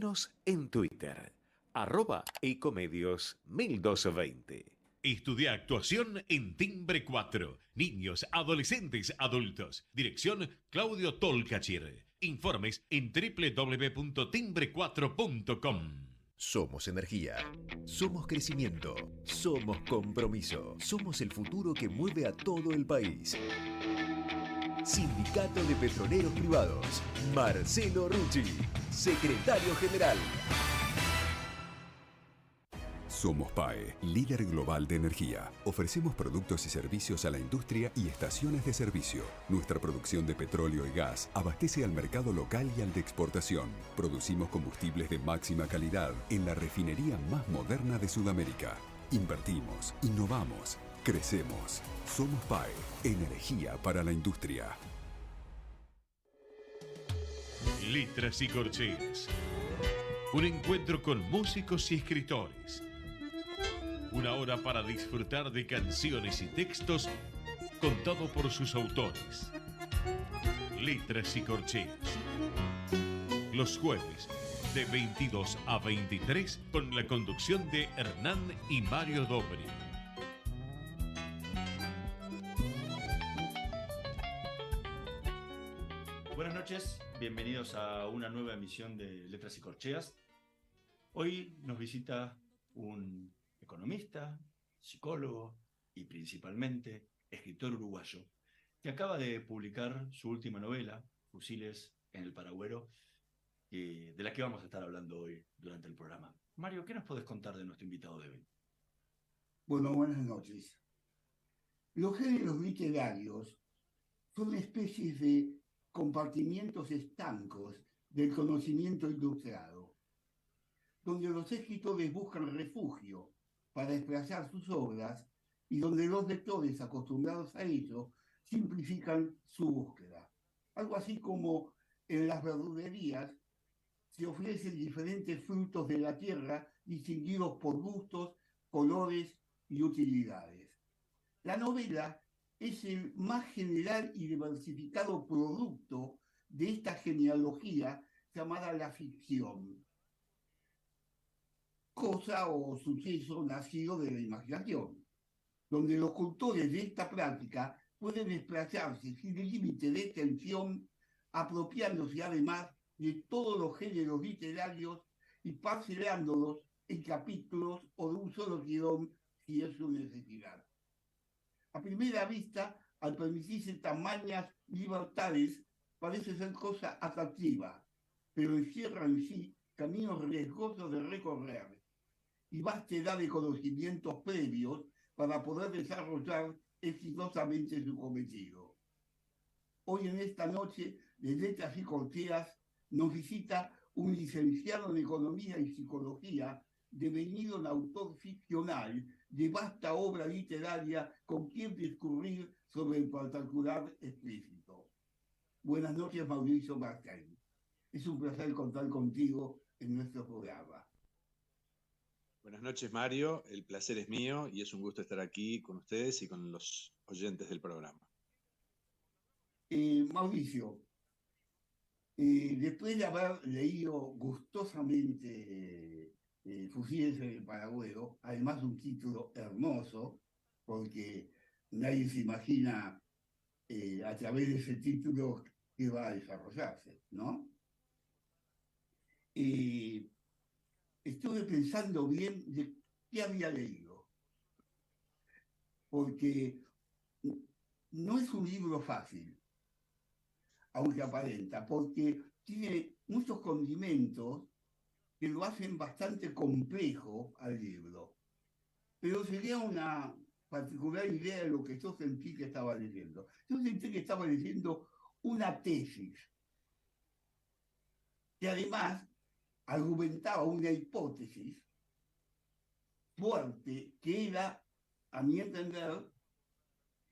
Seguinos en Twitter, @ecomedios1220. Estudia actuación en Timbre 4. Niños, adolescentes, adultos. Dirección Claudio Tolcachir. Informes en www.timbre4.com. Somos energía, somos crecimiento, somos compromiso, somos el futuro que mueve a todo el país. Sindicato de Petroleros Privados, Marcelo Rucci, secretario general. Somos PAE, líder global de energía. Ofrecemos productos y servicios a la industria y estaciones de servicio. Nuestra producción de petróleo y gas abastece al mercado local y al de exportación. Producimos combustibles de máxima calidad en la refinería más moderna de Sudamérica. Invertimos, innovamos, crecemos. Somos PAE, energía para la industria. Letras y corcheas. Un encuentro con músicos y escritores. Una hora para disfrutar de canciones y textos contado por sus autores. Letras y corcheas. Los jueves de 22 a 23 con la conducción de Hernán y Mario Dobri. Buenas noches, bienvenidos a una nueva emisión de Letras y Corcheas. Hoy nos visita un economista, psicólogo y principalmente escritor uruguayo que acaba de publicar su última novela, Fusiles en el Paragüero, de la que vamos a estar hablando hoy durante el programa. Mario, ¿qué nos podés contar de nuestro invitado de hoy? Bueno, buenas noches. Los géneros literarios son especies de compartimientos estancos del conocimiento ilustrado, donde los escritores buscan refugio para expresar sus obras y donde los lectores acostumbrados a ello simplifican su búsqueda. Algo así como en las verdulerías se ofrecen diferentes frutos de la tierra distinguidos por gustos, colores y utilidades. La novela es el más general y diversificado producto de esta genealogía llamada la ficción, cosa o suceso nacido de la imaginación, donde los cultores de esta práctica pueden desplazarse sin límite de extensión, apropiándose además de todos los géneros literarios y parcelándolos en capítulos o de un solo tirón si es su necesidad. A primera vista, al permitirse tamañas libertades, parece ser cosa atractiva, pero encierra en sí caminos riesgosos de recorrer y vastedad de conocimientos previos para poder desarrollar exitosamente su cometido. Hoy en esta noche de Letras y Corcheas nos visita un licenciado en Economía y Psicología, devenido un autor ficcional de vasta obra literaria con quien discurrir sobre el particular explícito. Buenas noches, Mauricio Martín. Es un placer contar contigo en nuestro programa. Buenas noches, Mario. El placer es mío y es un gusto estar aquí con ustedes y con los oyentes del programa. Mauricio, después de haber leído gustosamente Fusiles en el Paragüero, además un título hermoso, porque nadie se imagina a través de ese título que va a desarrollarse, ¿no? Estuve pensando bien de qué había leído, porque no es un libro fácil, aunque aparenta, porque tiene muchos condimentos que lo hacen bastante complejo al libro. Pero sería una particular idea de lo que yo sentí que estaba leyendo. Yo sentí que estaba leyendo una tesis, que además argumentaba una hipótesis fuerte que era, a mi entender,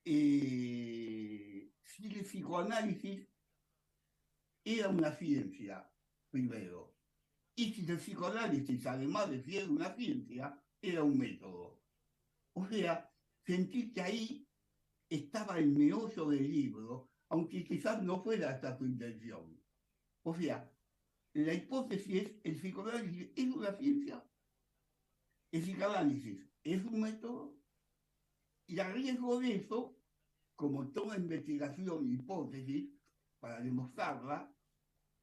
si el psicoanálisis era una ciencia, primero, y si el psicoanálisis, además de ser una ciencia, era un método. O sea, sentí que ahí estaba el meollo del libro, aunque quizás no fuera hasta su intención. O sea, la hipótesis es, el psicoanálisis es una ciencia, el psicoanálisis es un método, y a riesgo de eso, como toda investigación, hipótesis, para demostrarla,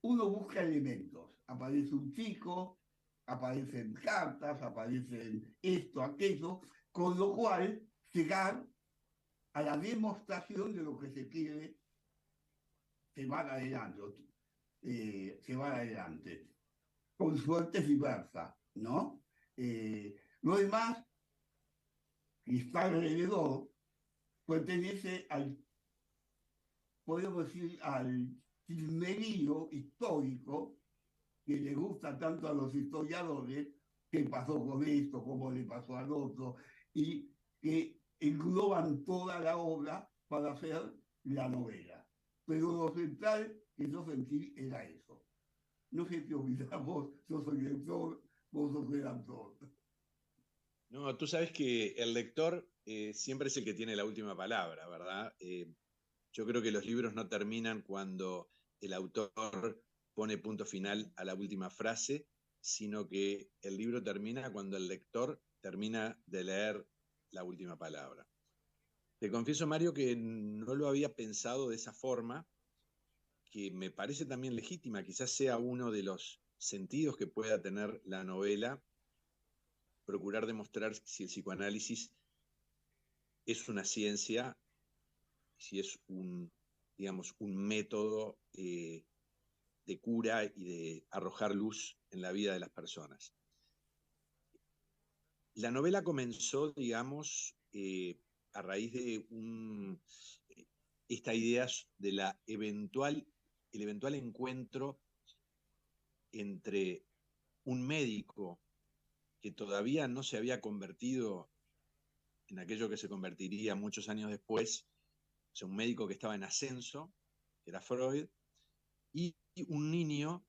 uno busca elementos. Aparece un chico, aparecen cartas, aparecen esto, aquello, con lo cual llegar a la demostración de lo que se quiere llevar adelante, llevar adelante. Con suerte diversa, ¿no? Lo demás, que está alrededor, pertenece al, podemos decir, al chismerío histórico que le gusta tanto a los historiadores, qué pasó con esto, cómo le pasó al otro, y que engloban toda la obra para hacer la novela. Pero lo central que yo sentí era eso. No sé qué opinás vos, yo soy lector, vos sos redactor. No, tú sabes que el lector siempre es el que tiene la última palabra, ¿verdad? Yo creo que los libros no terminan cuando el autor pone punto final a la última frase, sino que el libro termina cuando el lector termina de leer la última palabra. Te confieso, Mario, que no lo había pensado de esa forma, que me parece también legítima, quizás sea uno de los sentidos que pueda tener la novela, procurar demostrar si el psicoanálisis es una ciencia, si es un, digamos, un método de cura y de arrojar luz en la vida de las personas. La novela comenzó, digamos, a raíz de esta idea de el eventual encuentro entre un médico que todavía no se había convertido en aquello que se convertiría muchos años después, o sea, un médico que estaba en ascenso, que era Freud, y un niño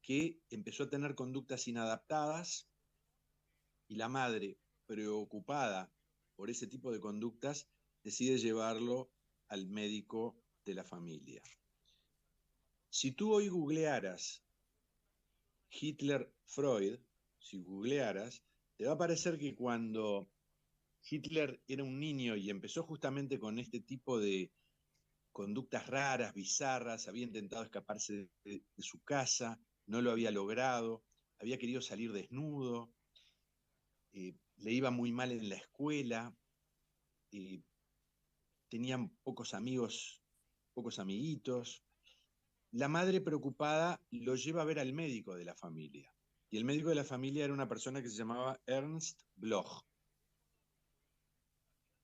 que empezó a tener conductas inadaptadas, y la madre, preocupada por ese tipo de conductas, decide llevarlo al médico de la familia. Si tú hoy googlearas Hitler-Freud, si googlearas, te va a parecer que cuando Hitler era un niño y empezó justamente con este tipo de conductas raras, bizarras, había intentado escaparse de su casa, no lo había logrado, había querido salir desnudo, le iba muy mal en la escuela, tenían pocos amigos, pocos amiguitos. La madre, preocupada, lo lleva a ver al médico de la familia. Y el médico de la familia era una persona que se llamaba Ernst Bloch.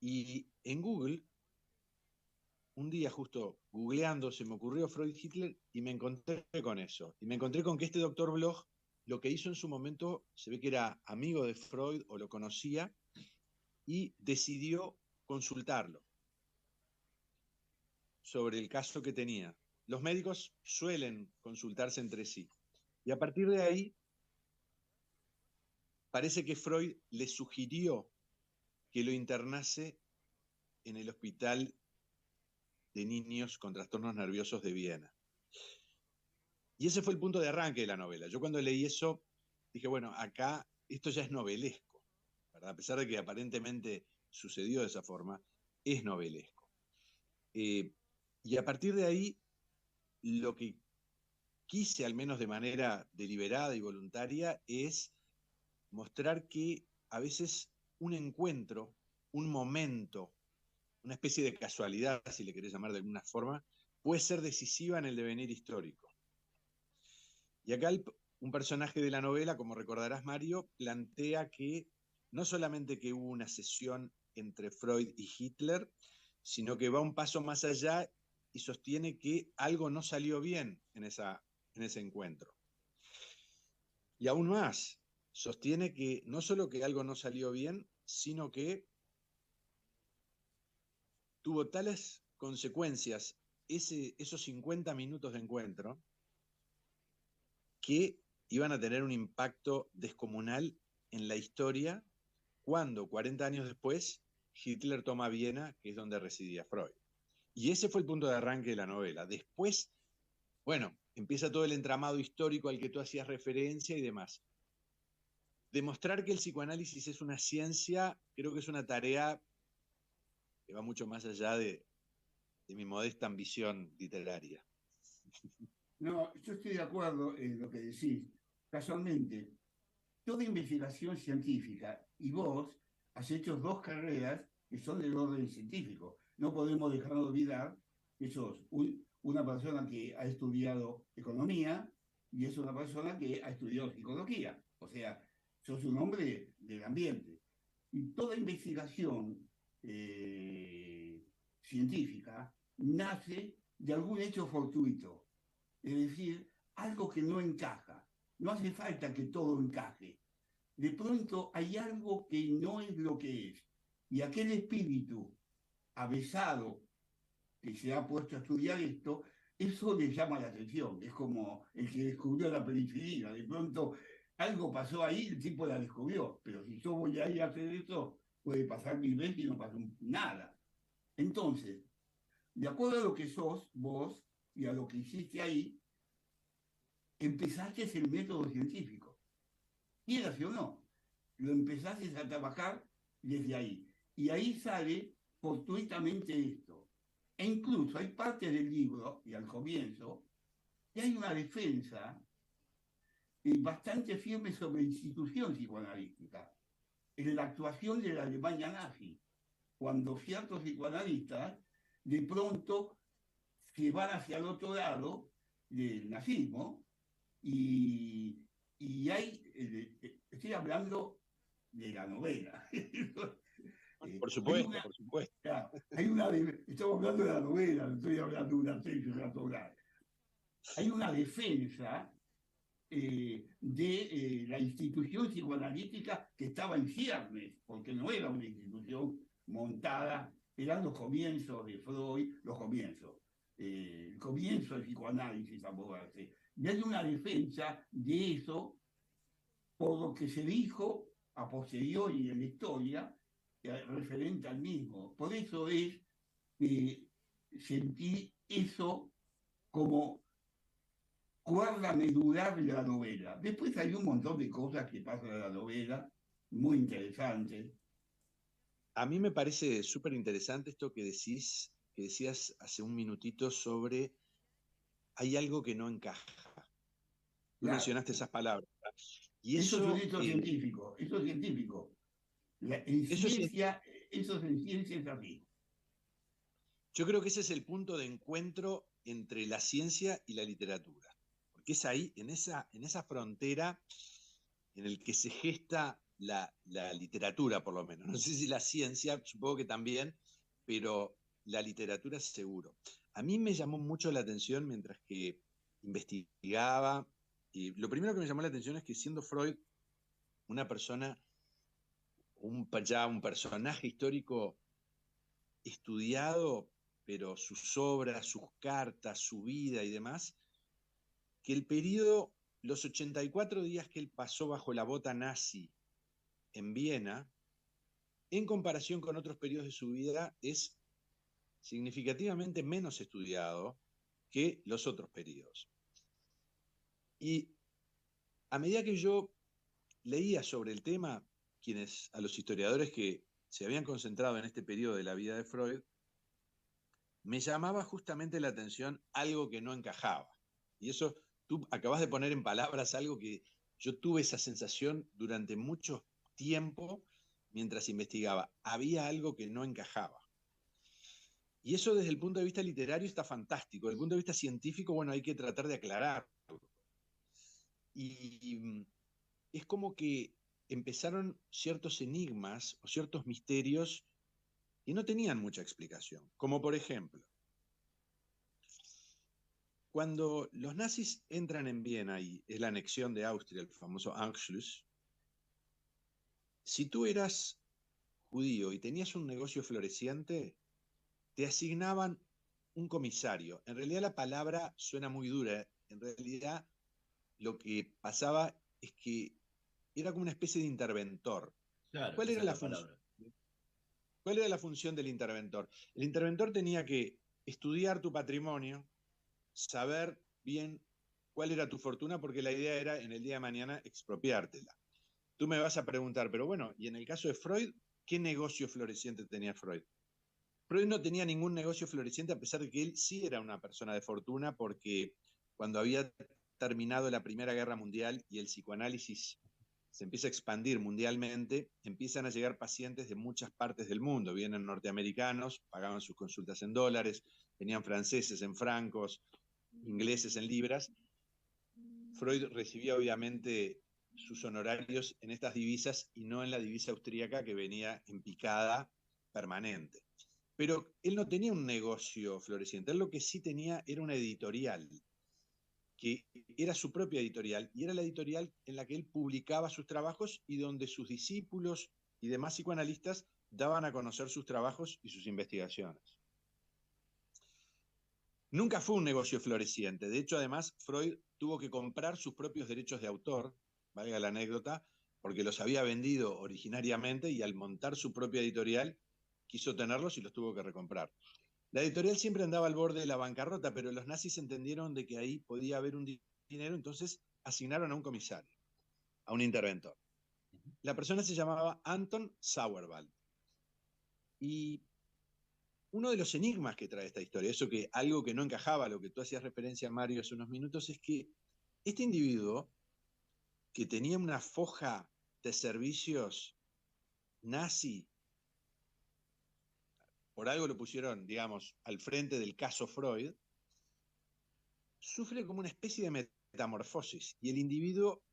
Y en Google, un día justo googleando, se me ocurrió Freud Hitler y me encontré con eso. Y me encontré con que este doctor Bloch lo que hizo en su momento, se ve que era amigo de Freud o lo conocía, y decidió consultarlo sobre el caso que tenía. Los médicos suelen consultarse entre sí. Y a partir de ahí, parece que Freud le sugirió que lo internase en el hospital de niños con trastornos nerviosos de Viena. Y ese fue el punto de arranque de la novela. Yo cuando leí eso, dije, bueno, acá esto ya es novelesco, ¿verdad? A pesar de que aparentemente sucedió de esa forma, es novelesco. Y a partir de ahí, lo que quise, al menos de manera deliberada y voluntaria, es mostrar que a veces un encuentro, un momento, una especie de casualidad, si le querés llamar de alguna forma, puede ser decisiva en el devenir histórico. Y acá un personaje de la novela, como recordarás, Mario, plantea que no solamente que hubo una sesión entre Freud y Hitler, sino que va un paso más allá y sostiene que algo no salió bien en ese encuentro. Y aún más, sostiene que no solo que algo no salió bien, sino que tuvo tales consecuencias esos 50 minutos de encuentro que iban a tener un impacto descomunal en la historia cuando, 40 años después, Hitler toma Viena, que es donde residía Freud. Y ese fue el punto de arranque de la novela. Después, Bueno, empieza todo el entramado histórico al que tú hacías referencia y demás. Demostrar que el psicoanálisis es una ciencia, creo que es una tarea que va mucho más allá de mi modesta ambición literaria. No, yo estoy de acuerdo en lo que decís. Casualmente, toda investigación científica, y vos has hecho 2 carreras que son del orden científico. No podemos dejar de olvidar que sos una persona que ha estudiado economía y es una persona que ha estudiado psicología. O sea, sos un hombre del ambiente. Y toda investigación científica nace de algún hecho fortuito. Es decir, algo que no encaja. No hace falta que todo encaje. De pronto hay algo que no es lo que es. Y aquel espíritu avesado que se ha puesto a estudiar esto, eso le llama la atención. Es como el que descubrió la penicilina. De pronto algo pasó ahí, el tipo la descubrió. Pero si yo voy a ir a hacer eso, puede pasar 1000 veces y no pasa nada. Entonces, de acuerdo a lo que sos vos y a lo que hiciste ahí, empezaste el método científico. Quieras o no, lo empezaste a trabajar desde ahí. Y ahí sale fortuitamente esto. E incluso hay partes del libro, y al comienzo, que hay una defensa bastante firme sobre la institución psicoanalítica, en la actuación de la Alemania nazi, cuando ciertos psicoanalistas de pronto se van hacia el otro lado del nazismo y hay, estoy hablando de la novela. Por supuesto, por supuesto. Claro, estamos hablando de la novela, no estoy hablando de una serie natural. Hay una defensa de la institución psicoanalítica que estaba en ciernes, porque no era una institución montada, eran los comienzos de Freud, el comienzo del psicoanálisis, y hay una defensa de eso por lo que se dijo a posteriori en la historia referente al mismo. Por eso es que sentí eso como cuerda medular de la novela. Después hay un montón de cosas que pasan en la novela, muy interesantes. A mí me parece súper interesante esto que decías hace un minutito sobre hay algo que no encaja. Tú mencionaste esas palabras. Y eso es un hecho científico, eso es científico. Eso en ciencia es así. Yo creo que ese es el punto de encuentro entre la ciencia y la literatura. Porque es ahí, en esa frontera, en el que se gesta la literatura, por lo menos. No sé si la ciencia, supongo que también, pero la literatura seguro. A mí me llamó mucho la atención mientras que investigaba. Y lo primero que me llamó la atención es que siendo Freud una persona, ya un personaje histórico estudiado, pero sus obras, sus cartas, su vida y demás, que el periodo, los 84 días que él pasó bajo la bota nazi en Viena, en comparación con otros periodos de su vida, es significativamente menos estudiado que los otros periodos. Y a medida que yo leía sobre el tema, a los historiadores que se habían concentrado en este periodo de la vida de Freud, me llamaba justamente la atención algo que no encajaba. Y eso, tú acabas de poner en palabras algo que yo tuve esa sensación durante mucho tiempo mientras investigaba. Había algo que no encajaba. Y eso desde el punto de vista literario está fantástico. Desde el punto de vista científico, bueno, hay que tratar de aclararlo. Y es como que empezaron ciertos enigmas o ciertos misterios y no tenían mucha explicación. Como por ejemplo, cuando los nazis entran en Viena y es la anexión de Austria, el famoso Anschluss, si tú eras judío y tenías un negocio floreciente, te asignaban un comisario. En realidad la palabra suena muy dura. En realidad lo que pasaba es que era como una especie de interventor. Claro, ¿Cuál era la función? ¿Cuál era la función del interventor? El interventor tenía que estudiar tu patrimonio, saber bien cuál era tu fortuna, porque la idea era en el día de mañana expropiártela. Tú me vas a preguntar, pero bueno, y en el caso de Freud, ¿qué negocio floreciente tenía Freud? Freud no tenía ningún negocio floreciente, a pesar de que él sí era una persona de fortuna, porque cuando había terminado la Primera Guerra Mundial y el psicoanálisis se empieza a expandir mundialmente, empiezan a llegar pacientes de muchas partes del mundo. Vienen norteamericanos, pagaban sus consultas en dólares, venían franceses en francos, ingleses en libras. Freud recibía obviamente sus honorarios en estas divisas y no en la divisa austríaca que venía en picada permanente. Pero él no tenía un negocio floreciente, él lo que sí tenía era una editorial, que era su propia editorial, y era la editorial en la que él publicaba sus trabajos y donde sus discípulos y demás psicoanalistas daban a conocer sus trabajos y sus investigaciones. Nunca fue un negocio floreciente. De hecho, además, Freud tuvo que comprar sus propios derechos de autor, valga la anécdota, porque los había vendido originariamente y al montar su propia editorial quiso tenerlos y los tuvo que recomprar. La editorial siempre andaba al borde de la bancarrota, pero los nazis entendieron de que ahí podía haber un dinero, entonces asignaron a un comisario, a un interventor. La persona se llamaba Anton Sauerwald. Y uno de los enigmas que trae esta historia, algo que no encajaba a lo que tú hacías referencia, Mario, hace unos minutos, es que este individuo, que tenía una foja de servicios nazi, por algo lo pusieron, digamos, al frente del caso Freud, sufre como una especie de metamorfosis. Y el individuo,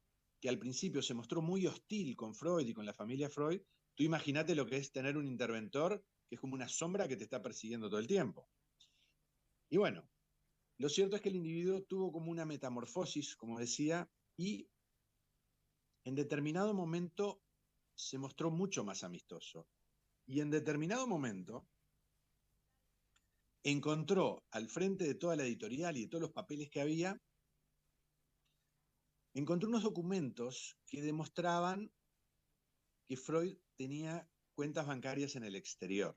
que al principio se mostró muy hostil con Freud y con la familia Freud, tú imagínate lo que es tener un interventor que es como una sombra que te está persiguiendo todo el tiempo. Y bueno, lo cierto es que el individuo tuvo como una metamorfosis, como decía, y en determinado momento se mostró mucho más amistoso. Y en determinado momento encontró al frente de toda la editorial y de todos los papeles que había, encontró unos documentos que demostraban que Freud tenía cuentas bancarias en el exterior.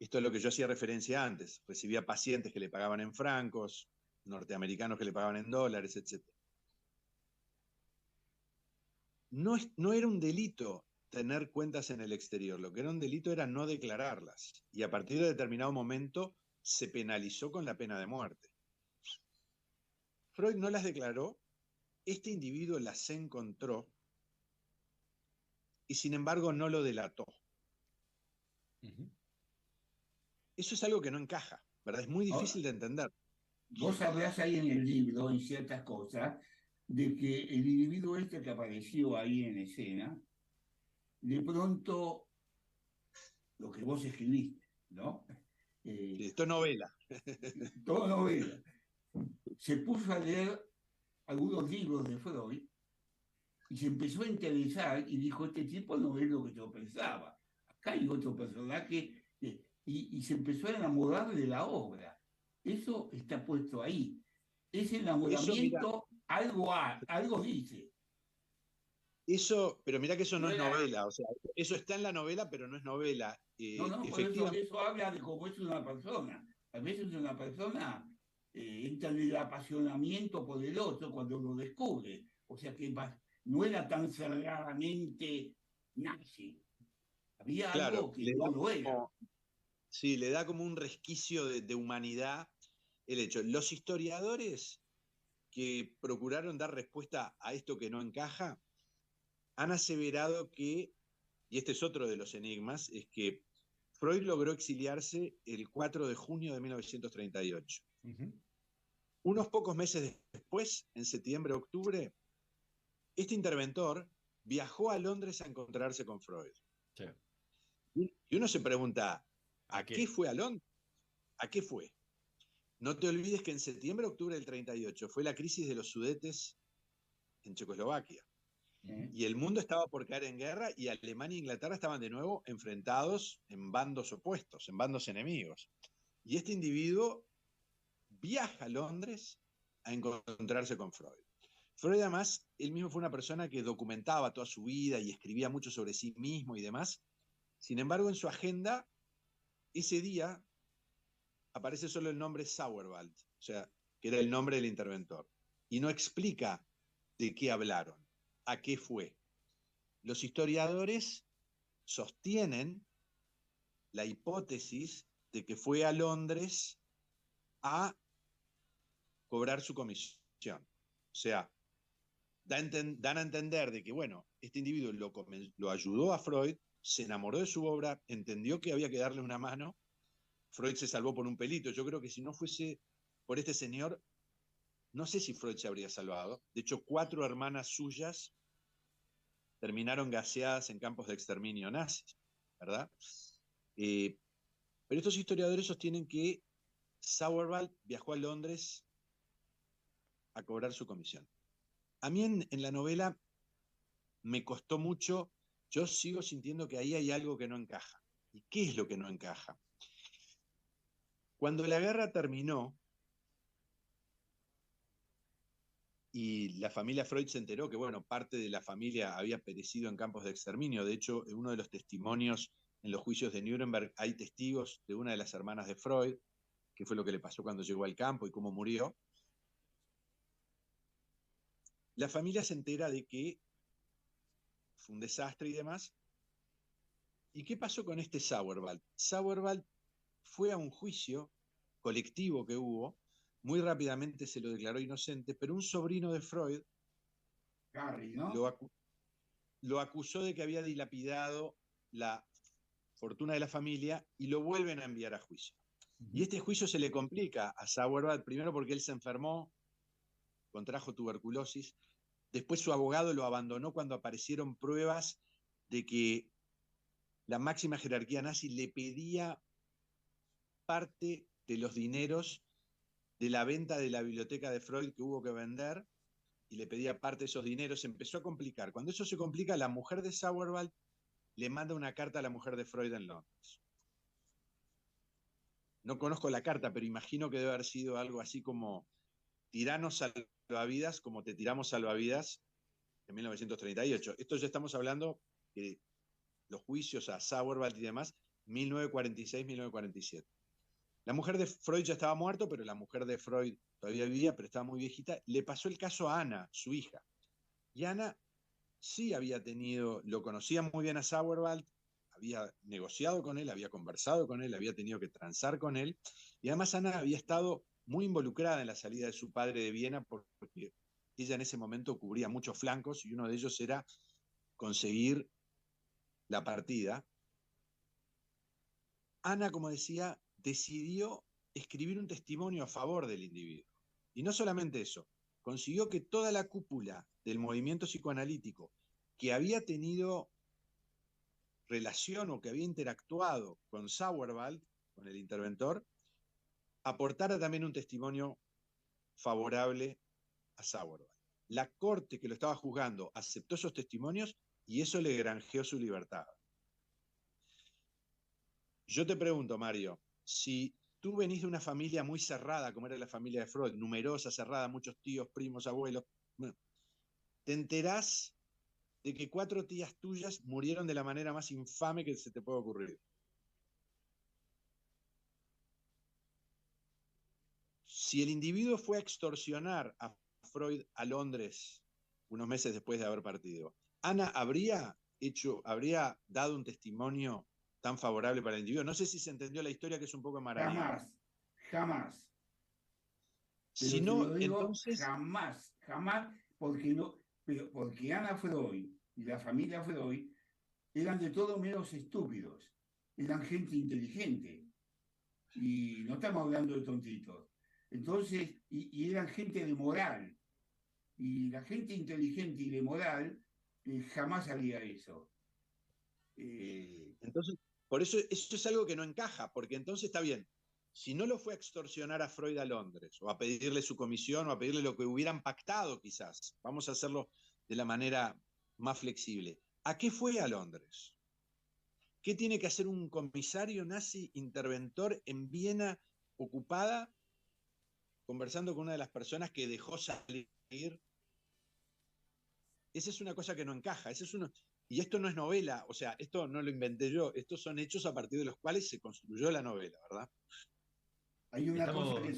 Esto es lo que yo hacía referencia antes. Recibía pacientes que le pagaban en francos, norteamericanos que le pagaban en dólares, etc. No era un delito tener cuentas en el exterior. Lo que era un delito era no declararlas. Y a partir de determinado momento se penalizó con la pena de muerte. Freud no las declaró, este individuo las encontró y sin embargo no lo delató. Eso es algo que no encaja, ¿verdad? Es muy difícil de entender. Vos hablás ahí en el libro, en ciertas cosas, de que el individuo este que apareció ahí en escena, de pronto, lo que vos escribiste, ¿no? Esto es novela. Todo novela. Se puso a leer algunos libros de Freud y se empezó a interesar y dijo, este tipo no es lo que yo pensaba. Acá hay otro personaje y se empezó a enamorar de la obra. Eso está puesto ahí. Ese enamoramiento algo dice. Eso, pero mirá que eso no es novela, o sea, eso está en la novela, pero no es novela. No, por eso habla de cómo es una persona. A veces una persona entra en el apasionamiento por el otro cuando lo descubre. O sea que no era tan cerradamente nazi. Había algo que no lo era. Sí, le da como un resquicio de humanidad el hecho. Los historiadores que procuraron dar respuesta a esto que no encaja han aseverado que, y este es otro de los enigmas, es que Freud logró exiliarse el 4 de junio de 1938. Unos pocos meses después, en septiembre-octubre, este interventor viajó a Londres a encontrarse con Freud. Sí. Y uno se pregunta, ¿a qué fue a Londres? ¿A qué fue? No te olvides que en septiembre-octubre del 38 fue la crisis de los Sudetes en Checoslovaquia. Y el mundo estaba por caer en guerra y Alemania e Inglaterra estaban de nuevo enfrentados en bandos opuestos, en bandos enemigos. Y este individuo viaja a Londres a encontrarse con Freud. Freud además, él mismo fue una persona que documentaba toda su vida y escribía mucho sobre sí mismo y demás. Sin embargo, en su agenda, ese día aparece solo el nombre Sauerwald. O sea, que era el nombre del interventor, y no explica de qué hablaron, a qué fue. Los historiadores sostienen la hipótesis de que fue a Londres a cobrar su comisión. O sea, dan a entender de que, bueno, este individuo lo ayudó a Freud, se enamoró de su obra, entendió que había que darle una mano. Freud se salvó por un pelito. Yo creo que si no fuese por este señor, no sé si Freud se habría salvado. De hecho, 4 hermanas suyas terminaron gaseadas en campos de exterminio nazis, ¿verdad? Pero estos historiadores sostienen que Sauerwald viajó a Londres a cobrar su comisión. A mí en la novela me costó mucho, yo sigo sintiendo que ahí hay algo que no encaja. ¿Y qué es lo que no encaja? Cuando la guerra terminó y la familia Freud se enteró que, bueno, parte de la familia había perecido en campos de exterminio, de hecho, en uno de los testimonios en los juicios de Nuremberg hay testigos de una de las hermanas de Freud, que fue lo que le pasó cuando llegó al campo y cómo murió. La familia se entera de que fue un desastre y demás. ¿Y qué pasó con este Sauerwald? Sauerwald fue a un juicio colectivo que hubo, muy rápidamente se lo declaró inocente, pero un sobrino de Freud Harry, ¿no? lo acusó de que había dilapidado la fortuna de la familia y lo vuelven a enviar a juicio. Y este juicio se le complica a Sauerwald, primero porque él se enfermó, contrajo tuberculosis, después su abogado lo abandonó cuando aparecieron pruebas de que la máxima jerarquía nazi le pedía parte de los dineros de la venta de la biblioteca de Freud que hubo que vender, y le pedía parte de esos dineros. Se empezó a complicar. Cuando eso se complica, la mujer de Sauerwald le manda una carta a la mujer de Freud en Londres. No conozco la carta, pero imagino que debe haber sido algo así como: tiranos salvavidas como te tiramos salvavidas en 1938. Esto ya estamos hablando de los juicios a Sauerwald y demás, 1946-1947. La mujer de Freud ya estaba muerta, pero la mujer de Freud todavía vivía, pero estaba muy viejita. Le pasó el caso a Ana, su hija. Y Ana sí había tenido, lo conocía muy bien a Sauerwald, había negociado con él, había conversado con él, había tenido que transar con él. Y además Ana había estado muy involucrada en la salida de su padre de Viena, porque ella en ese momento cubría muchos flancos y uno de ellos era conseguir la partida. Ana, como decía, decidió escribir un testimonio a favor del individuo. Y no solamente eso, consiguió que toda la cúpula del movimiento psicoanalítico que había tenido relación o que había interactuado con Sauerwald, con el interventor, aportara también un testimonio favorable a Sauerwald. La corte que lo estaba juzgando aceptó esos testimonios y eso le granjeó su libertad. Yo te pregunto, Mario, si tú venís de una familia muy cerrada, como era la familia de Freud, numerosa, cerrada, muchos tíos, primos, abuelos, bueno, te enterás de que 4 tías tuyas murieron de la manera más infame que se te puede ocurrir. Si el individuo fue a extorsionar a Freud a Londres unos meses después de haber partido, ¿Ana habría dado un testimonio tan favorable para el individuo? No sé si se entendió la historia, que es un poco maravillosa. Jamás. Si no, entonces... Jamás, porque Ana Freud y la familia Freud eran de todo menos estúpidos, eran gente inteligente, y no estamos hablando de tontitos. Entonces, y eran gente de moral, y la gente inteligente y de moral jamás haría eso. Entonces, por eso es algo que no encaja, porque entonces está bien, si no lo fue a extorsionar a Freud a Londres, o a pedirle su comisión, o a pedirle lo que hubieran pactado quizás, vamos a hacerlo de la manera más flexible, ¿a qué fue a Londres? ¿Qué tiene que hacer un comisario nazi interventor en Viena ocupada, conversando con una de las personas que dejó salir? Esa es una cosa que no encaja. Y esto no es novela, o sea, esto no lo inventé yo, estos son hechos a partir de los cuales se construyó la novela, ¿verdad? Hay una cosa que...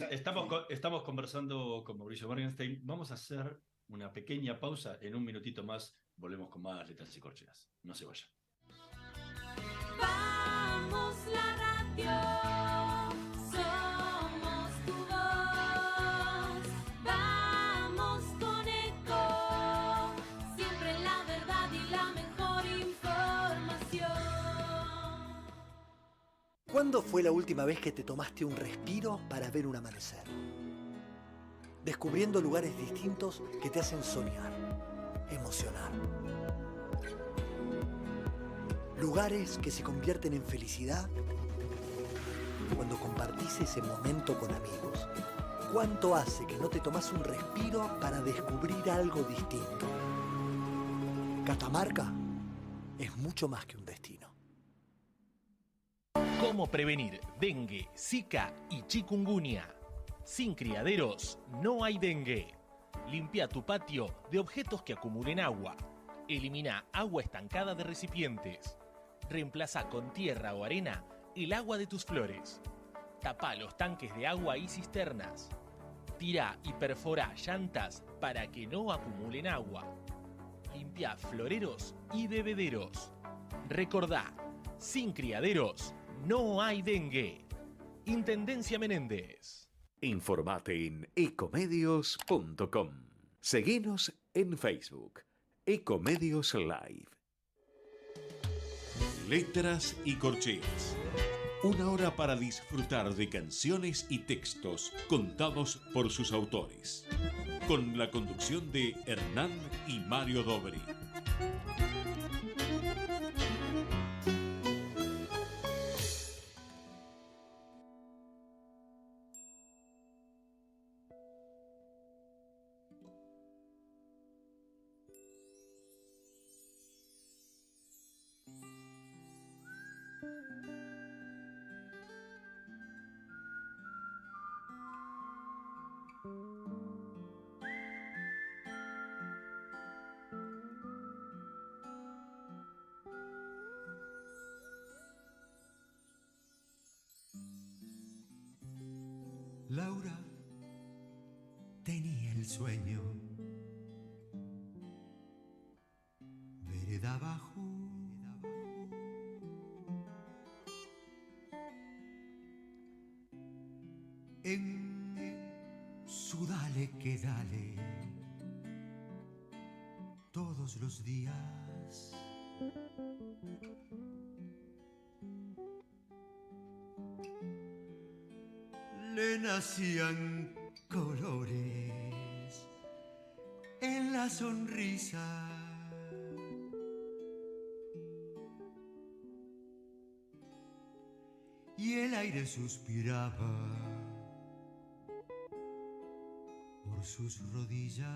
Estamos conversando con Mauricio Morgenstern. Vamos a hacer una pequeña pausa. En un minutito más volvemos con más Letras y Corcheas. No se vayan. Vamos la radio, somos tu voz. Vamos con Eco, siempre la verdad y la mejor información. ¿Cuándo fue la última vez que te tomaste un respiro para ver un amanecer? Descubriendo lugares distintos que te hacen soñar, emocionar. Lugares que se convierten en felicidad cuando compartís ese momento con amigos. ¿Cuánto hace que no te tomás un respiro para descubrir algo distinto? Catamarca es mucho más que un destino. ¿Cómo prevenir dengue, zika y chikungunya? Sin criaderos no hay dengue. Limpia tu patio de objetos que acumulen agua. Elimina agua estancada de recipientes. Reemplaza con tierra o arena el agua de tus flores. Tapa los tanques de agua y cisternas. Tira y perfora llantas para que no acumulen agua. Limpia floreros y bebederos. Recordá, sin criaderos no hay dengue. Intendencia Menéndez. Informate en ecomedios.com. Seguinos en Facebook. Ecomedios Live. Letras y Corcheas. Una hora para disfrutar de canciones y textos contados por sus autores. Con la conducción de Hernán y Mario Dobri. Laura tenía el sueño, vereda abajo, en su dale que dale, todos los días. Le nacían colores en la sonrisa. Y el aire suspiraba por sus rodillas.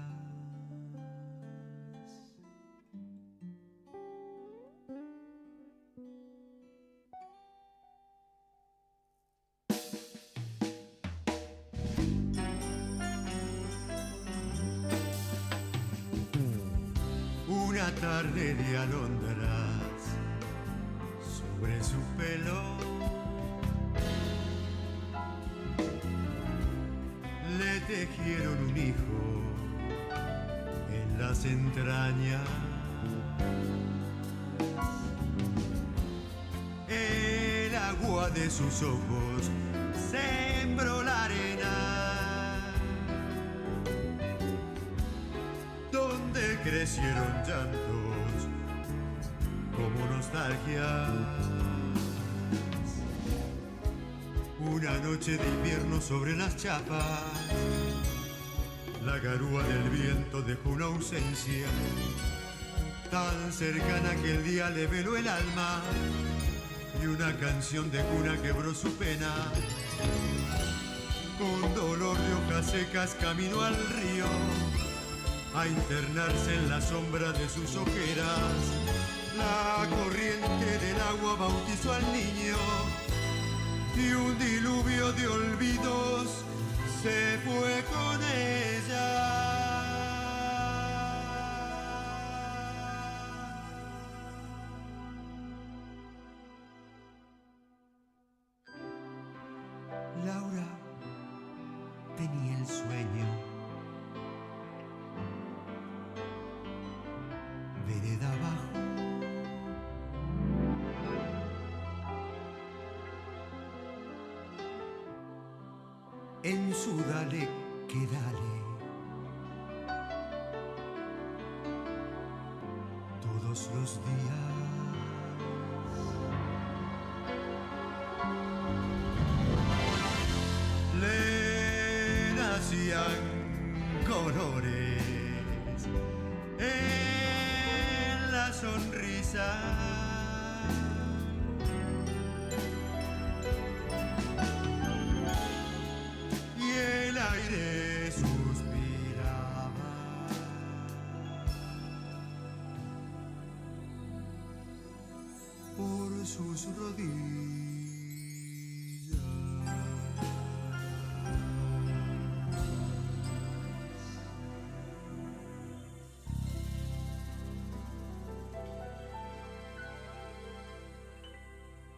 Una tarde de alondras sobre su pelo le tejieron un hijo en las entrañas. El agua de sus ojos sembró la arena donde crecieron llantos como nostalgia. Una noche de invierno sobre las chapas, la garúa del viento dejó una ausencia tan cercana que el día le veló el alma y una canción de cuna quebró su pena. Con dolor de hojas secas caminó al río a internarse en la sombra de sus ojeras. La corriente del agua bautizó al niño y un diluvio de olvidos se fue con ella. Laura sueño. Vereda abajo. En su dale que dale. Todos los días. Le nacían colores en la sonrisa. Y el aire suspiraba. Por sus rodillas.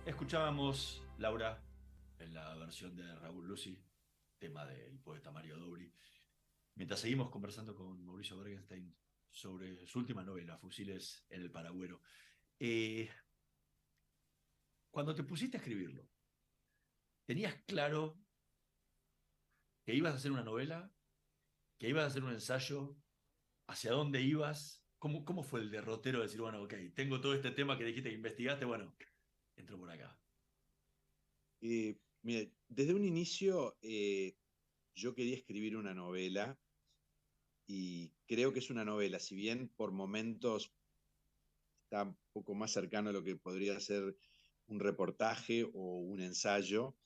Escuchábamos, Laura, en la versión de Raúl Lucy, tema del poeta Mario Dobri, mientras seguimos conversando con Mauricio Bergenstein sobre su última novela, Fusiles en el Paragüero. Cuando te pusiste a escribirlo, ¿tenías claro que ibas a hacer una novela? ¿Que ibas a hacer un ensayo? ¿Hacia dónde ibas? ¿Cómo fue el derrotero de decir, bueno, ok, tengo todo este tema que dijiste que investigaste, bueno, entro por acá? Mire, desde un inicio yo quería escribir una novela y creo que es una novela, si bien por momentos está un poco más cercano a lo que podría ser un reportaje o un ensayo,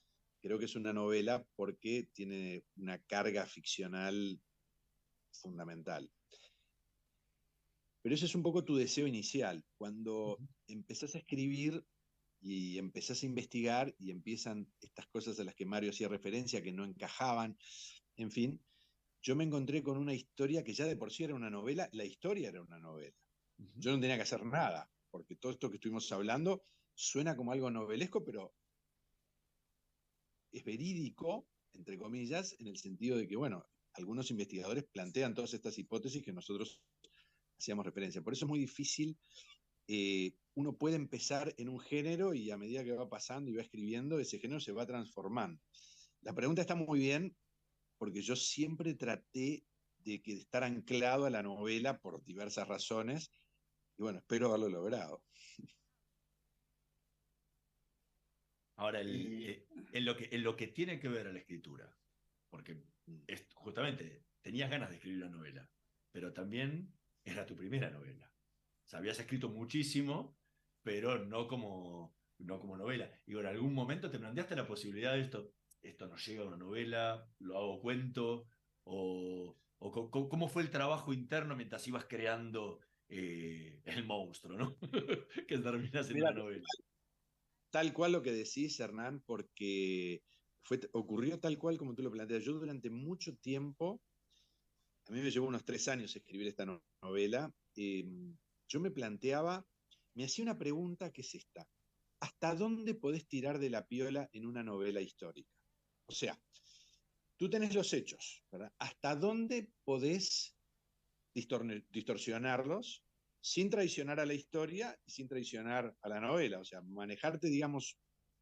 creo que es una novela porque tiene una carga ficcional fundamental. Pero ese es un poco tu deseo inicial. Cuando empezás a escribir y empezás a investigar y empiezan estas cosas a las que Mario hacía referencia, que no encajaban, en fin, yo me encontré con una historia que ya de por sí era una novela, la historia era una novela. Yo no tenía que hacer nada, porque todo esto que estuvimos hablando suena como algo novelesco, pero es verídico, entre comillas, en el sentido de que, bueno, algunos investigadores plantean todas estas hipótesis que nosotros hacíamos referencia. Por eso es muy difícil. Uno puede empezar en un género y a medida que va pasando y va escribiendo, ese género se va transformando. La pregunta está muy bien, porque yo siempre traté de estar anclado a la novela por diversas razones, y bueno, espero haberlo logrado. Ahora, en lo que tiene que ver a la escritura, porque justamente tenías ganas de escribir una novela, pero también era tu primera novela. O sea, habías escrito muchísimo, pero no como novela. Y en algún momento te planteaste la posibilidad de esto no llega a una novela, lo hago cuento, cómo fue el trabajo interno mientras ibas creando el monstruo, ¿no? Que termina siendo una novela. Tal cual lo que decís, Hernán, porque ocurrió tal cual como tú lo planteas. Yo durante mucho tiempo, a mí me llevó unos 3 años escribir esta novela, yo me planteaba, me hacía una pregunta que es esta: ¿hasta dónde podés tirar de la piola en una novela histórica? O sea, tú tenés los hechos, ¿verdad? ¿Hasta dónde podés distorsionarlos sin traicionar a la historia y sin traicionar a la novela? O sea, manejarte, digamos,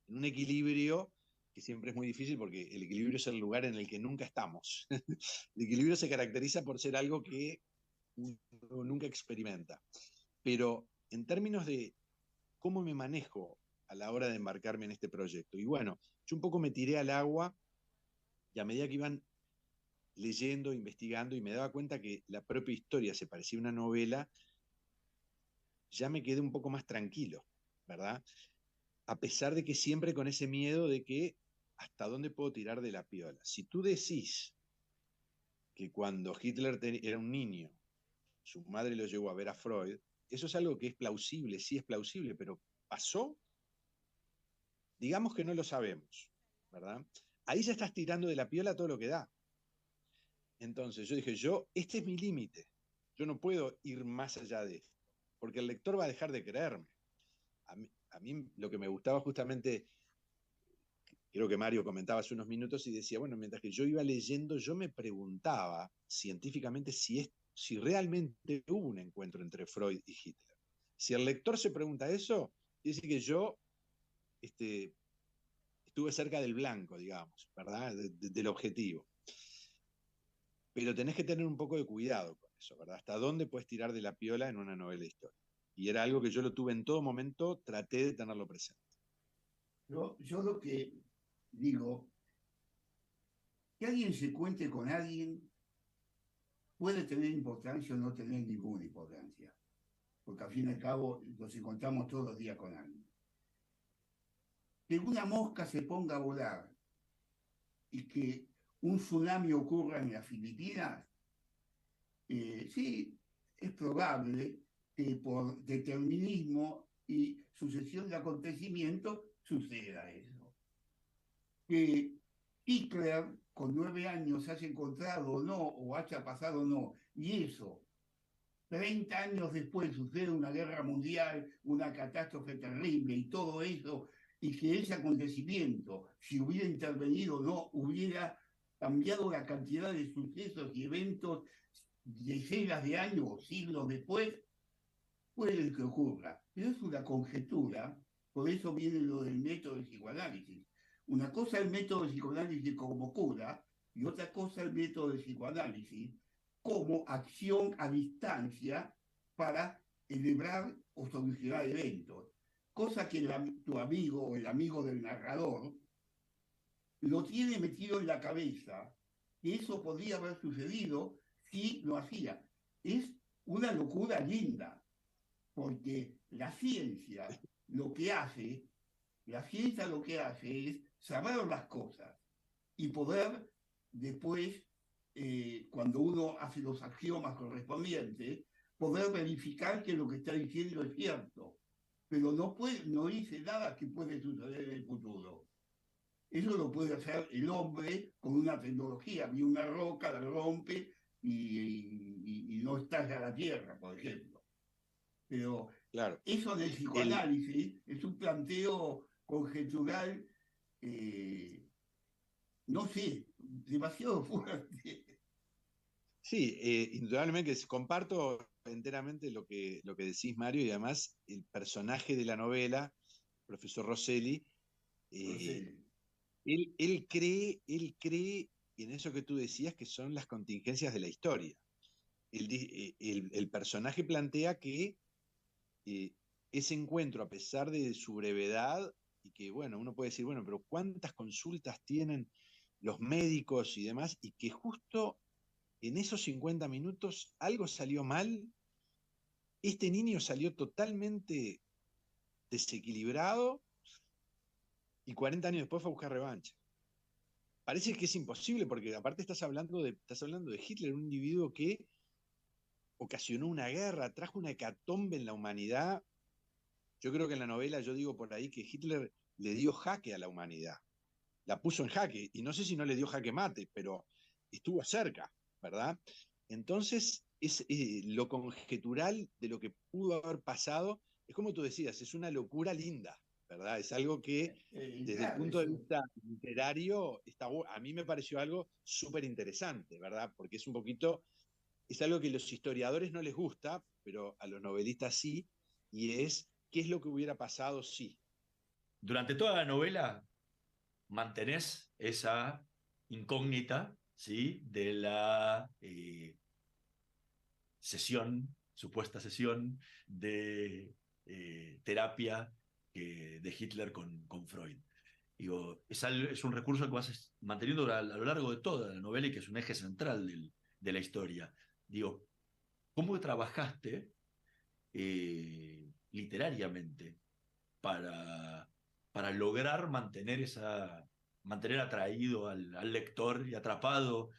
en un equilibrio que siempre es muy difícil porque el equilibrio es el lugar en el que nunca estamos. El equilibrio se caracteriza por ser algo que uno nunca experimenta. Pero en términos de cómo me manejo a la hora de embarcarme en este proyecto, y bueno, yo un poco me tiré al agua y a medida que iban leyendo, investigando, y me daba cuenta que la propia historia se parecía a una novela, ya me quedé un poco más tranquilo, ¿verdad? A pesar de que siempre con ese miedo de que hasta dónde puedo tirar de la piola. Si tú decís que cuando Hitler era un niño, su madre lo llevó a ver a Freud, eso es algo que es plausible, sí es plausible, pero ¿pasó? Digamos que no lo sabemos, ¿verdad? Ahí ya estás tirando de la piola todo lo que da. Entonces yo dije, este es mi límite, yo no puedo ir más allá de esto, porque el lector va a dejar de creerme. A mí lo que me gustaba justamente creo que Mario comentaba hace unos minutos y decía, bueno, mientras que yo iba leyendo, yo me preguntaba científicamente si realmente hubo un encuentro entre Freud y Hitler. Si el lector se pregunta eso, dice que yo estuve cerca del blanco, digamos, ¿verdad? Del objetivo. Pero tenés que tener un poco de cuidado con eso, ¿verdad? ¿Hasta dónde puedes tirar de la piola en una novela histórica? Y era algo que yo lo tuve en todo momento, traté de tenerlo presente. Yo lo que digo, que alguien se cuente con alguien puede tener importancia o no tener ninguna importancia, porque al fin y al cabo nos encontramos todos los días con alguien. Que una mosca se ponga a volar y que un tsunami ocurra en las Filipinas, sí, es probable que por determinismo y sucesión de acontecimientos suceda eso. Que Hitler con 9 años haya encontrado o no, o haya pasado o no, y eso, 30 años después sucede una guerra mundial, una catástrofe terrible y todo eso, y que ese acontecimiento, si hubiera intervenido o no, hubiera cambiado la cantidad de sucesos y eventos decenas de años o siglos después, puede que ocurra. Pero es una conjetura, por eso viene lo del método de psicoanálisis. Una cosa es el método de psicoanálisis como cura, y otra cosa el método de psicoanálisis como acción a distancia para celebrar o solucionar eventos. Cosa que tu amigo o el amigo del narrador lo tiene metido en la cabeza, que eso podría haber sucedido si lo hacía. Es una locura linda, porque la ciencia lo que hace es saber las cosas y poder después, cuando uno hace los axiomas correspondientes, poder verificar que lo que está diciendo es cierto, pero no dice nada que puede suceder en el futuro. Eso lo puede hacer el hombre con una tecnología, vi una roca, la rompe y no estalla la tierra, por ejemplo. Pero claro, eso del psicoanálisis es un planteo conjetural, no sé, demasiado fuerte. Sí, indudablemente comparto enteramente lo que decís, Mario, y además el personaje de la novela, profesor Rosselli, él cree en eso que tú decías, que son las contingencias de la historia. El personaje plantea que ese encuentro, a pesar de su brevedad, y que, bueno, uno puede decir, bueno, pero ¿cuántas consultas tienen los médicos y demás? Y que justo en esos 50 minutos algo salió mal. Este niño salió totalmente desequilibrado y 40 años después fue a buscar revancha. Parece que es imposible, porque aparte estás hablando de Hitler, un individuo que ocasionó una guerra, trajo una hecatombe en la humanidad. Yo creo que en la novela yo digo por ahí que Hitler le dio jaque a la humanidad, la puso en jaque, y no sé si no le dio jaque mate, pero estuvo cerca, ¿verdad? Entonces, es lo conjetural de lo que pudo haber pasado, es como tú decías, es una locura linda, ¿verdad? Es algo que desde el punto de vista literario, a mí me pareció algo súper interesante, ¿verdad? Porque es un poquito, es algo que a los historiadores no les gusta, pero a los novelistas sí, y es qué es lo que hubiera pasado si. Durante toda la novela mantenés esa incógnita, ¿sí?, de la supuesta sesión de terapia de Hitler con Freud. Digo, es un recurso que vas manteniendo a lo largo de toda la novela y que es un eje central de la historia. Digo, ¿cómo trabajaste literariamente para lograr mantener atraído al lector y atrapado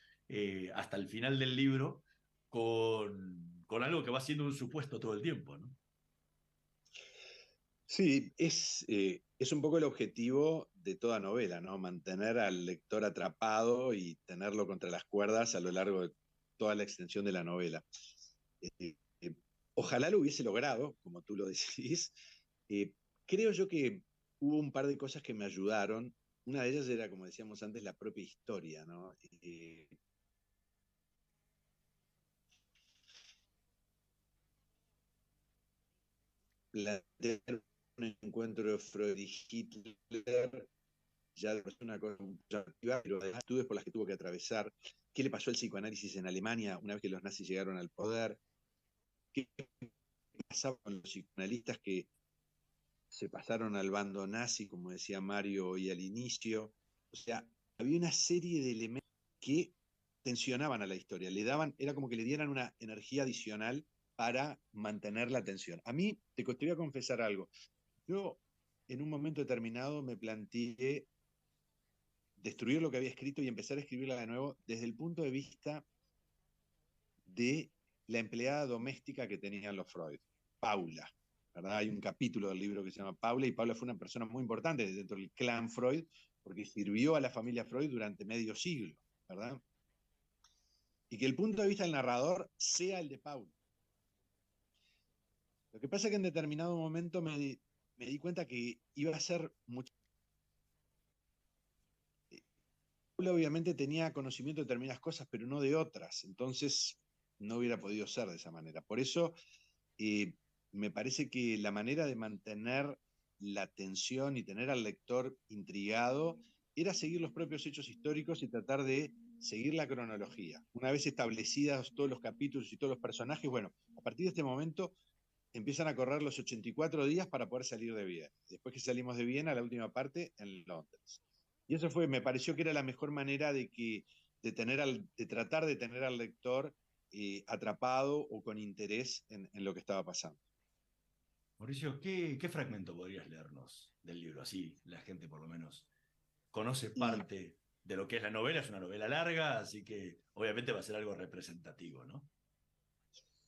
hasta el final del libro con algo que va siendo un supuesto todo el tiempo, ¿no? Sí, es un poco el objetivo de toda novela, ¿no? Mantener al lector atrapado y tenerlo contra las cuerdas a lo largo de toda la extensión de la novela. Ojalá lo hubiese logrado, como tú lo decís. Creo yo que hubo un par de cosas que me ayudaron. Una de ellas era, como decíamos antes, la propia historia, ¿no? Plantear un encuentro de Freud y Hitler ya es una cosa positiva, pero además estudios por las que tuvo que atravesar, qué le pasó al psicoanálisis en Alemania una vez que los nazis llegaron al poder, qué pasaba con los psicoanalistas que se pasaron al bando nazi, como decía Mario hoy al inicio. O sea, había una serie de elementos que tensionaban a la historia, le daban, era como que le dieran una energía adicional para mantener la atención. A mí, te voy a confesar algo. Yo, en un momento determinado, me planteé destruir lo que había escrito y empezar a escribirla de nuevo desde el punto de vista de la empleada doméstica que tenían los Freud, Paula. ¿Verdad? Hay un capítulo del libro que se llama Paula, y Paula fue una persona muy importante dentro del clan Freud, porque sirvió a la familia Freud durante medio siglo, ¿verdad? Y que el punto de vista del narrador sea el de Paula. Lo que pasa es que en determinado momento me di cuenta que iba a ser mucho. Paula obviamente tenía conocimiento de determinadas cosas, pero no de otras, entonces no hubiera podido ser de esa manera. Por eso me parece que la manera de mantener la atención y tener al lector intrigado era seguir los propios hechos históricos y tratar de seguir la cronología. Una vez establecidos todos los capítulos y todos los personajes, bueno, a partir de este momento empiezan a correr los 84 días para poder salir de Viena. Después que salimos de Viena, la última parte en Londres. Y eso me pareció que era la mejor manera de tratar de tener al lector atrapado o con interés en lo que estaba pasando. Mauricio, ¿qué fragmento podrías leernos del libro? Así la gente por lo menos conoce parte de lo que es la novela. Es una novela larga, así que obviamente va a ser algo representativo, ¿no?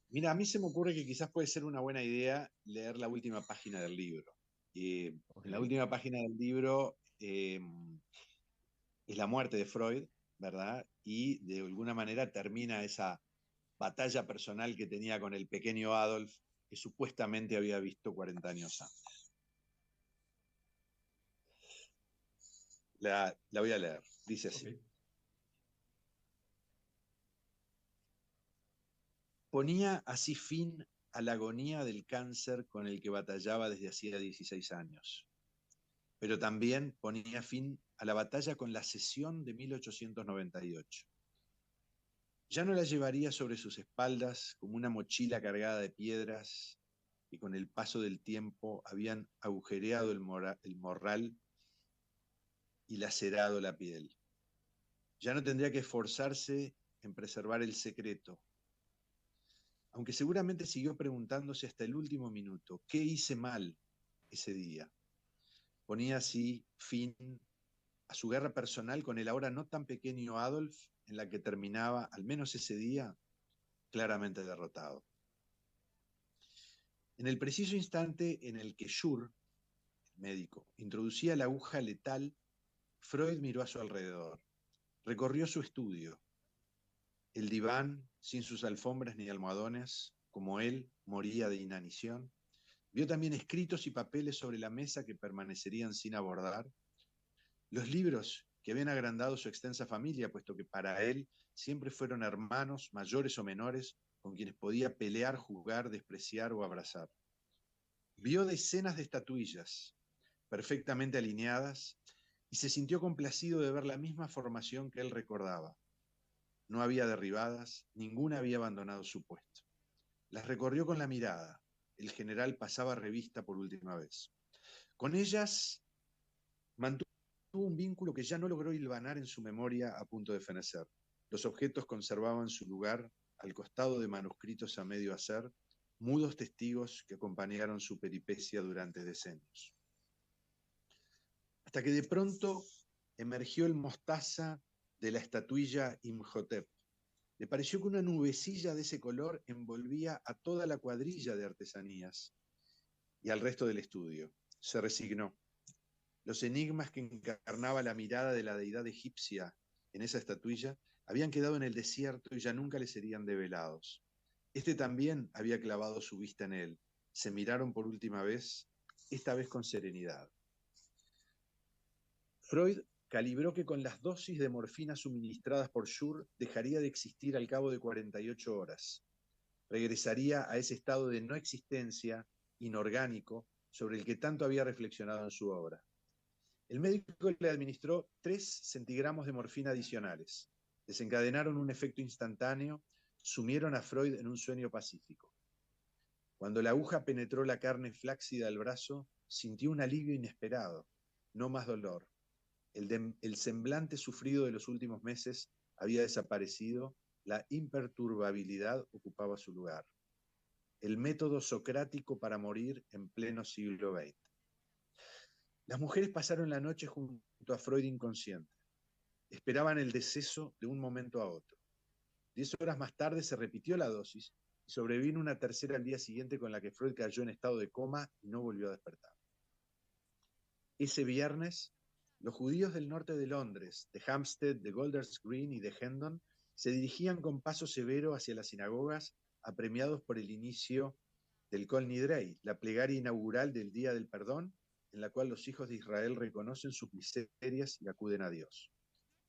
Mira, a mí se me ocurre que quizás puede ser una buena idea leer la última página del libro. En la última página del libro es la muerte de Freud, ¿verdad? Y de alguna manera termina esa batalla personal que tenía con el pequeño Adolf, que supuestamente había visto 40 años antes. La voy a leer. Dice así. Okay. Ponía así fin a la agonía del cáncer con el que batallaba desde hacía 16 años. Pero también ponía fin a la batalla con la secesión de 1898. Ya no la llevaría sobre sus espaldas como una mochila cargada de piedras que con el paso del tiempo habían agujereado el morral y lacerado la piel. Ya no tendría que esforzarse en preservar el secreto, aunque seguramente siguió preguntándose hasta el último minuto, ¿qué hice mal ese día? Ponía así fin a su guerra personal con el ahora no tan pequeño Adolf, en la que terminaba, al menos ese día, claramente derrotado. En el preciso instante en el que Schur, el médico, introducía la aguja letal, Freud miró a su alrededor, recorrió su estudio. El diván, sin sus alfombras ni almohadones, como él, moría de inanición. Vio también escritos y papeles sobre la mesa que permanecerían sin abordar. Los libros que habían agrandado su extensa familia, puesto que para él siempre fueron hermanos, mayores o menores, con quienes podía pelear, jugar, despreciar o abrazar. Vio decenas de estatuillas, perfectamente alineadas, y se sintió complacido de ver la misma formación que él recordaba. No había derribadas, ninguna había abandonado su puesto. Las recorrió con la mirada. El general pasaba revista por última vez. Con ellas mantuvo un vínculo que ya no logró hilvanar en su memoria a punto de fenecer. Los objetos conservaban su lugar al costado de manuscritos a medio hacer, mudos testigos que acompañaron su peripecia durante decenios. Hasta que de pronto emergió el mostaza de la estatuilla Imhotep. Le pareció que una nubecilla de ese color envolvía a toda la cuadrilla de artesanías y al resto del estudio. Se resignó. Los enigmas que encarnaba la mirada de la deidad egipcia en esa estatuilla habían quedado en el desierto y ya nunca le serían develados. Este también había clavado su vista en él. Se miraron por última vez, esta vez con serenidad. Freud calibró que con las dosis de morfina suministradas por Schur dejaría de existir al cabo de 48 horas. Regresaría a ese estado de no existencia inorgánico sobre el que tanto había reflexionado en su obra. El médico le administró 3 centigramos de morfina adicionales. Desencadenaron un efecto instantáneo, sumieron a Freud en un sueño pacífico. Cuando la aguja penetró la carne flácida del brazo, sintió un alivio inesperado, no más dolor. El semblante sufrido de los últimos meses había desaparecido, la imperturbabilidad ocupaba su lugar. El método socrático para morir en pleno siglo XX. Las mujeres pasaron la noche junto a Freud inconsciente. Esperaban el deceso de un momento a otro. 10 horas más tarde se repitió la dosis y sobrevino una tercera al día siguiente con la que Freud cayó en estado de coma y no volvió a despertar. Ese viernes, los judíos del norte de Londres, de Hampstead, de Golders Green y de Hendon, se dirigían con paso severo hacia las sinagogas, apremiados por el inicio del Kol Nidrei, la plegaria inaugural del Día del Perdón, en la cual los hijos de Israel reconocen sus miserias y acuden a Dios.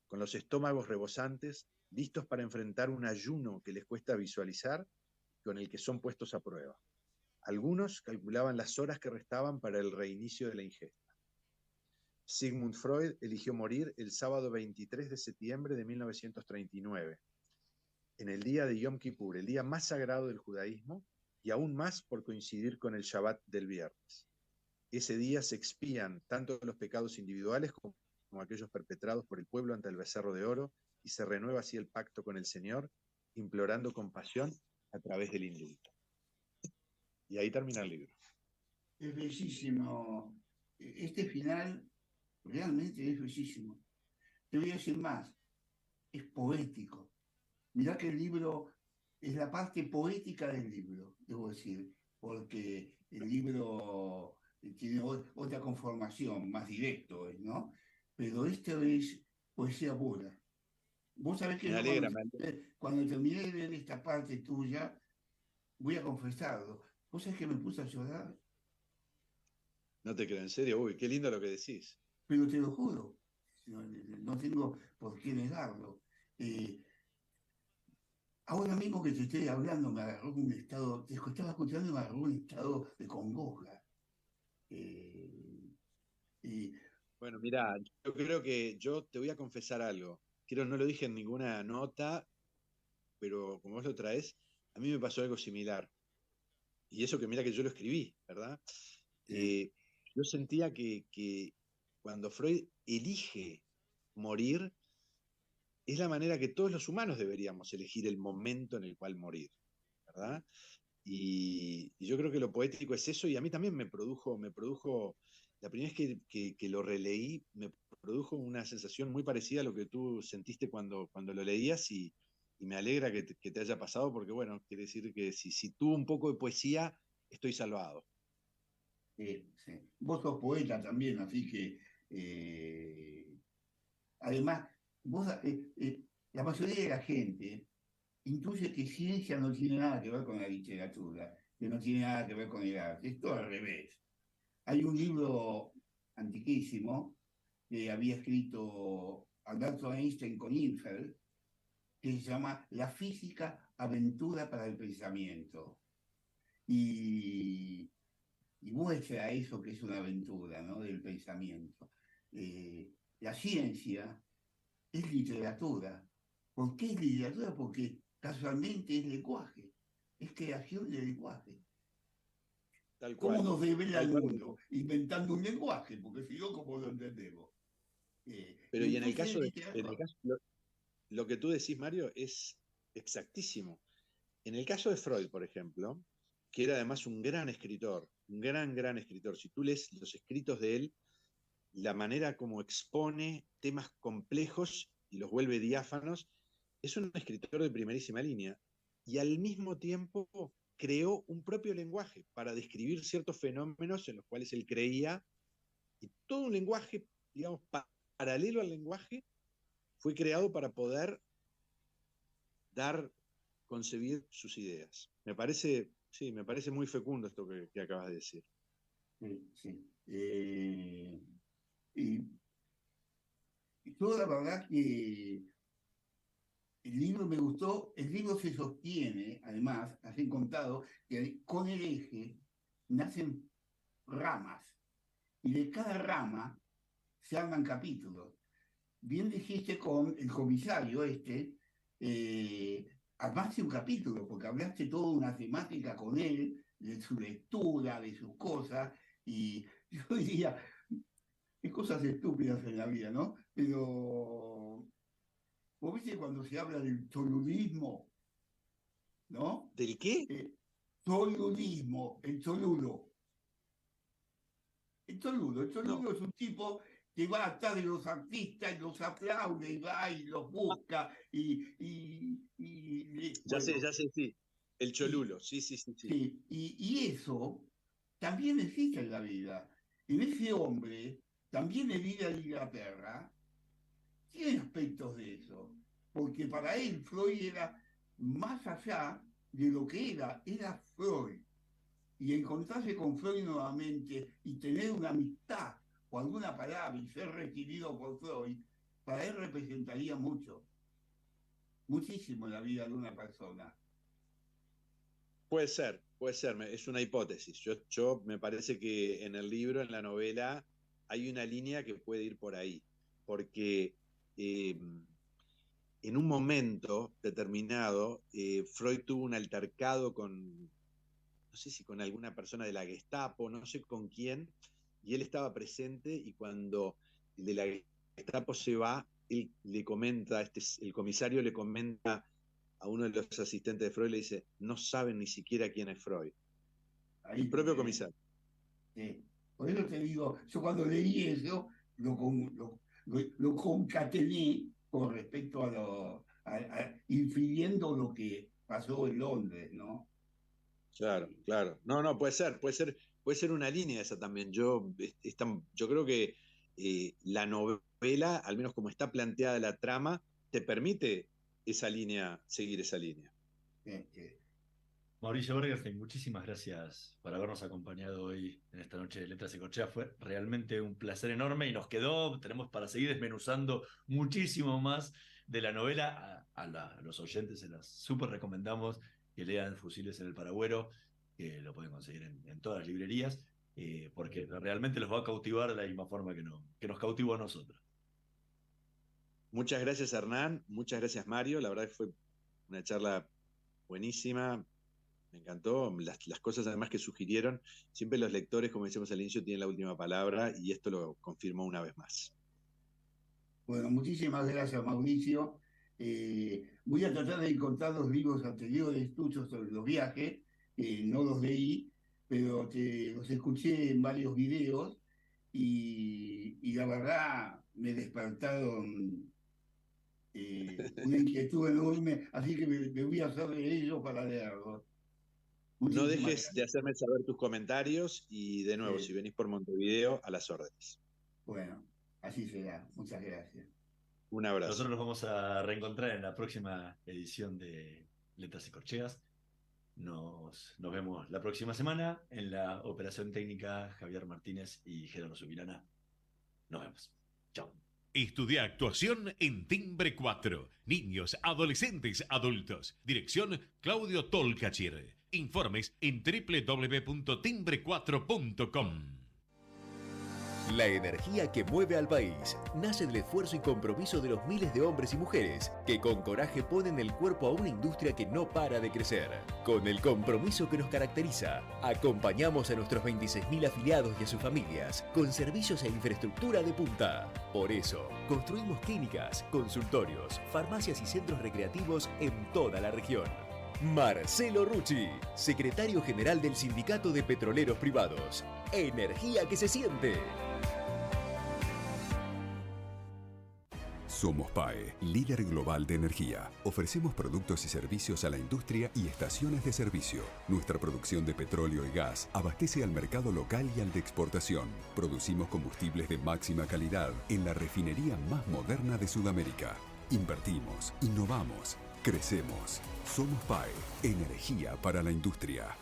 Con los estómagos rebosantes, listos para enfrentar un ayuno que les cuesta visualizar, con el que son puestos a prueba. Algunos calculaban las horas que restaban para el reinicio de la ingesta. Sigmund Freud eligió morir el sábado 23 de septiembre de 1939, en el día de Yom Kippur, el día más sagrado del judaísmo, y aún más por coincidir con el Shabbat del viernes. Ese día se expían tanto los pecados individuales como aquellos perpetrados por el pueblo ante el becerro de oro, y se renueva así el pacto con el Señor, implorando compasión a través del indulto. Y ahí termina el libro. Es bellísimo. Este final realmente es bellísimo. Te voy a decir más, es poético. Mirá que el libro es la parte poética del libro, debo decir, porque el libro tiene otra conformación, más directo, ¿no? Pero esto es poesía pura. Vos sabés que Me yo alegra, cuando terminé de ver esta parte tuya, voy a confesarlo, vos sabés que me puse a llorar, No te creo, en serio, uy, qué lindo lo que decís. pero te lo juro, no tengo por qué negarlo. Ahora mismo que te estoy hablando me agarró un estado, te estaba escuchando y me agarró un estado de congoja. Y Bueno, mira, yo creo que yo te voy a confesar algo. Creo no lo dije en ninguna nota, pero como vos lo traes, a mí me pasó algo similar. Y eso que mira que yo lo escribí, ¿verdad? Yo sentía que cuando Freud elige morir, es la manera que todos los humanos deberíamos elegir el momento en el cual morir, ¿verdad? Y yo creo que lo poético es eso, y a mí también me produjo la primera vez que lo releí, me produjo una sensación muy parecida a lo que tú sentiste cuando lo leías, y me alegra que te haya pasado, porque bueno, quiere decir que si tuvo un poco de poesía, estoy salvado. sí. Vos sos poeta también, así que además, la mayoría de la gente intuye que ciencia no tiene nada que ver con la literatura, que no tiene nada que ver con el arte, es todo al revés. Hay un libro antiquísimo que había escrito Alberto Einstein con Infeld, que se llama La física aventura para el pensamiento. Y muestra eso que es una aventura, ¿no?, del pensamiento. La ciencia es literatura. ¿Por qué es literatura? Porque casualmente es lenguaje, es creación de lenguaje. Tal ¿Cómo cual. nos revela el Tal cual. mundo? Inventando un lenguaje, porque si no, ¿cómo lo entendemos? Pero y en el entonces caso, literatura. lo que tú decís, Mario, es exactísimo. En el caso de Freud, por ejemplo, que era además un gran escritor, un gran escritor, si tú lees los escritos de él, la manera como expone temas complejos y los vuelve diáfanos, es un escritor de primerísima línea, y al mismo tiempo creó un propio lenguaje para describir ciertos fenómenos en los cuales él creía, y todo un lenguaje, digamos, paralelo al lenguaje, fue creado para poder concebir sus ideas. Me parece muy fecundo esto que acabas de decir. Sí. Y Yo la verdad que el libro me gustó, el libro se sostiene, además, has contado, que con el eje nacen ramas, y de cada rama se arman capítulos. Bien dijiste con el comisario armaste un capítulo, porque hablaste toda una temática con él, de su lectura, de sus cosas, y yo diría, hay cosas estúpidas en la vida, ¿no? Pero, ¿vos viste cuando se habla del cholulismo? ¿No? ¿Del qué? Cholulismo, el cholulo. El cholulo No. es un tipo que va atrás de los artistas y los aplaude y va y los busca Ya sé, bueno, sí. El cholulo, sí. sí, y eso también existe en la vida. En ese hombre, también el ir a Inglaterra, tiene aspectos de eso. Porque para él Freud era más allá de lo que era Freud. Y encontrarse con Freud nuevamente y tener una amistad o alguna palabra y ser recibido por Freud, para él representaría mucho, muchísimo en la vida de una persona. Puede ser, es una hipótesis. Yo me parece que en el libro, en la novela, hay una línea que puede ir por ahí, porque en un momento determinado, Freud tuvo un altercado con, no sé si con alguna persona de la Gestapo, no sé con quién, y él estaba presente, y cuando el de la Gestapo se va, él le comenta, el comisario le comenta a uno de los asistentes de Freud, le dice, no saben ni siquiera quién es Freud. Ahí El propio comisario. Sí. Por eso te digo, yo cuando leí eso, lo concatené con respecto infiriendo lo que pasó en Londres, ¿no? Claro. No, puede ser una línea esa también. Yo creo que la novela, al menos como está planteada la trama, te permite seguir esa línea. Mauricio Bergerstein, muchísimas gracias por habernos acompañado hoy en esta noche de Letras y Corcheas. Fue realmente un placer enorme y tenemos para seguir desmenuzando muchísimo más de la novela. A los oyentes se las súper recomendamos que lean Fusiles en el Paragüero, que lo pueden conseguir en todas las librerías, porque realmente los va a cautivar de la misma forma que nos cautivó a nosotros. Muchas gracias, Hernán. Muchas gracias, Mario. La verdad que fue una charla buenísima. Me encantó. Las cosas además que sugirieron. Siempre los lectores, como decíamos al inicio, tienen la última palabra, y esto lo confirmó una vez más. Bueno, muchísimas gracias, Mauricio. Voy a tratar de encontrar los libros anteriores tuyos sobre los viajes. No los leí, pero los escuché en varios videos y la verdad me despertaron una inquietud enorme, así que me voy a hacer de ellos para leerlos. No dejes de hacerme saber tus comentarios, y de nuevo, si venís por Montevideo, a las órdenes. Bueno, así será. Muchas gracias. Un abrazo. Nosotros nos vamos a reencontrar en la próxima edición de Letras y Corcheas. Nos vemos la próxima semana. En la operación técnica, Javier Martínez y Gerardo Subirana. Nos vemos. Chao. Estudia actuación en Timbre 4. Niños, adolescentes, adultos. Dirección Claudio Tolcachir. Informes en www.timbre4.com. La energía que mueve al país nace del esfuerzo y compromiso de los miles de hombres y mujeres que con coraje ponen el cuerpo a una industria que no para de crecer. Con el compromiso que nos caracteriza, acompañamos a nuestros 26.000 afiliados y a sus familias con servicios e infraestructura de punta. Por eso, construimos clínicas, consultorios, farmacias y centros recreativos en toda la región. Marcelo Rucci, secretario general del Sindicato de Petroleros Privados. Energía que se siente. Somos PAE, líder global de energía. Ofrecemos productos y servicios a la industria y estaciones de servicio. Nuestra producción de petróleo y gas abastece al mercado local y al de exportación. Producimos combustibles de máxima calidad en la refinería más moderna de Sudamérica. Invertimos, innovamos, crecemos. Somos PAE, energía para la industria.